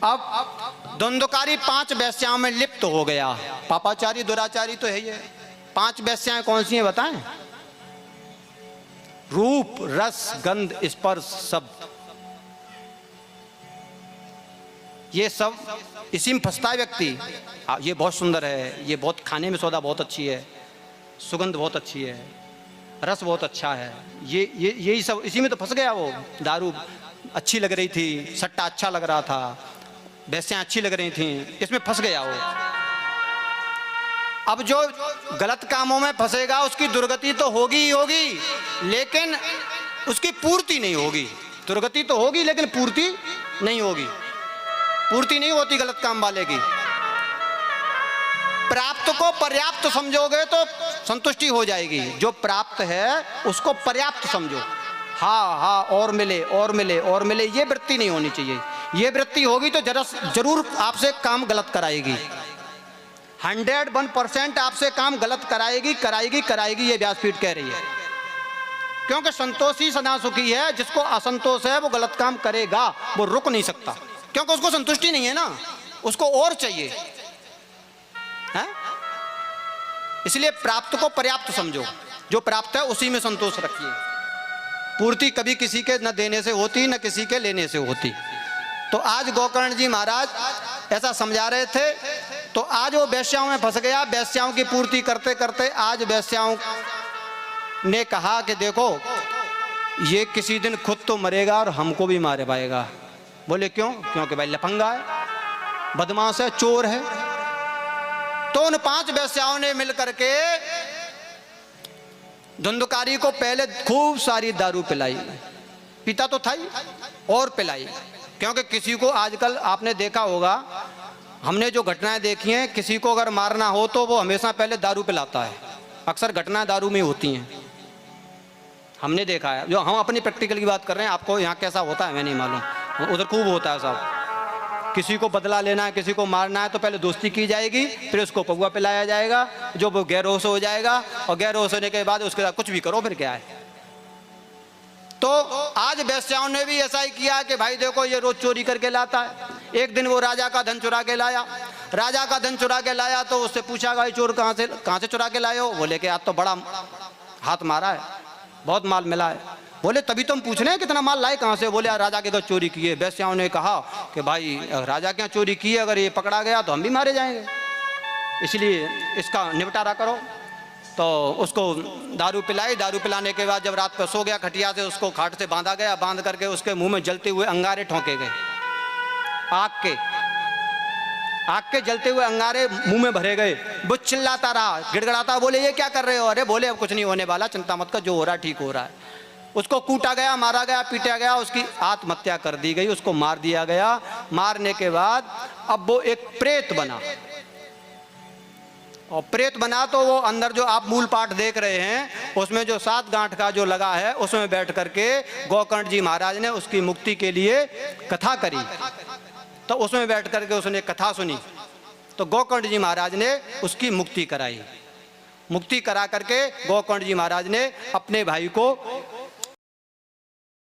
अब धुंधकारी 5 वेश्याओं में लिप्त हो गया। पापाचारी दुराचारी तो है ही है। 5 वेश्याएं कौन सी हैं बताएं? रूप, रस, गंध, स्पर्श, शब्द, ये सब इसी में फंसता है व्यक्ति। ये बहुत सुंदर है, ये बहुत खाने में सौदा बहुत अच्छी है, सुगंध बहुत अच्छी है, रस बहुत अच्छा है, यही सब इसी में तो फंस गया वो। दारू अच्छी लग रही थी, सट्टा अच्छा लग रहा था, वैश्यां अच्छी लग रही थी, इसमें फंस गया वो। अब जो गलत कामों में फंसेगा उसकी दुर्गति तो होगी ही होगी, लेकिन उसकी पूर्ति नहीं होगी। दुर्गति तो होगी लेकिन पूर्ति नहीं होगी, पूर्ति नहीं होती गलत काम वाले की। प्राप्त को पर्याप्त समझोगे तो संतुष्टि हो जाएगी। जो प्राप्त है उसको पर्याप्त समझो। हाँ हाँ, और मिले और मिले और मिले, ये वृत्ति नहीं होनी चाहिए। ये वृत्ति होगी तो जरूर आपसे काम गलत कराएगी। 101% आपसे काम गलत कराएगी कराएगी कराएगी, ये व्यासपीठ कह रही है। क्योंकि संतोषी सदा सुखी है। जिसको असंतोष है वो गलत काम करेगा, वो रुक नहीं सकता, क्योंकि उसको संतुष्टि नहीं है ना, उसको और चाहिए है? इसलिए प्राप्त को पर्याप्त समझो। जो प्राप्त है उसी में संतोष रखिए। पूर्ति कभी किसी के न देने से होती न किसी के लेने से होती। तो आज गोकर्ण जी महाराज ऐसा समझा रहे थे। तो आज वो वेश्याओं में फंस गया। वेश्याओं की पूर्ति करते करते आज वेश्याओं ने कहा कि देखो, ये किसी दिन खुद तो मरेगा और हमको भी मारे पाएगा। बोले क्यों? क्योंकि भाई लफंगा है, बदमाश है, चोर है। तो उन 5 वेश्याओं ने मिलकर के धुंधकारी को पहले खूब सारी दारू पिलाई। पीता तो था ही, और पिलाई। क्योंकि किसी को आजकल आपने देखा होगा, हमने जो घटनाएं देखी हैं, किसी को अगर मारना हो तो वो हमेशा पहले दारू पिलाता है। अक्सर घटनाएं दारू में होती हैं, हमने देखा है। जो हम अपनी प्रैक्टिकल की बात कर रहे हैं, आपको यहाँ कैसा होता है मैं नहीं मालूम, उधर खूब होता है सब। किसी को बदला लेना है, किसी को मारना है तो पहले दोस्ती की जाएगी, फिर उसको पौवा पिलाया जाएगा, जो वो गैरहोश हो जाएगा, और गैरहोश होने के बाद उसके साथ कुछ भी करो, फिर क्या है। तो आज वेश्याओं ने भी ऐसा ही किया कि भाई देखो, ये रोज चोरी करके लाता है। एक दिन वो राजा का धन चुरा के लाया। राजा का धन चुरा के लाया तो उससे पूछा, भाई चोर कहाँ से चुरा के लाए हो? बोले कि आज तो बड़ा हाथ मारा है, बहुत माल मिला है। बोले तभी तुम पूछ रहे हैं कितना माल लाए कहाँ से? बोले राजा के घर चोरी किए। वेश्याओं ने कहा कि भाई राजा के यहाँ चोरी की है, अगर ये पकड़ा गया तो हम भी मारे जाएंगे, इसलिए इसका निपटारा करो। तो उसको दारू पिलाई। दारू पिलाने के बाद जब रात पर सो गया, खटिया से उसको खाट से बांधा गया। बांध करके उसके मुंह में जलते हुए अंगारे ठोंके गए, आग के जलते हुए अंगारे मुंह में भरे गए। वो चिल्लाता रहा, गिड़गड़ाता, बोले ये क्या कर रहे हो? अरे बोले अब कुछ नहीं होने वाला, चिंता मत कर, जो हो रहा है ठीक हो रहा है। उसको कूटा गया, मारा गया, पीटा गया, उसकी आत्महत्या कर दी गई, उसको मार दिया गया। मारने के बाद अब वो एक प्रेत बना, और प्रेत बना तो वो अंदर जो आप मूल पाठ देख रहे हैं, उसमें जो 7 गांठ का जो लगा है, उसमें बैठ करके गोकर्ण जी महाराज ने उसकी मुक्ति के लिए कथा करी। तो उसमें बैठ करके उसने कथा सुनी, तो गोकर्ण जी महाराज ने उसकी मुक्ति कराई। मुक्ति करा करके गोकर्ण जी महाराज ने अपने भाई को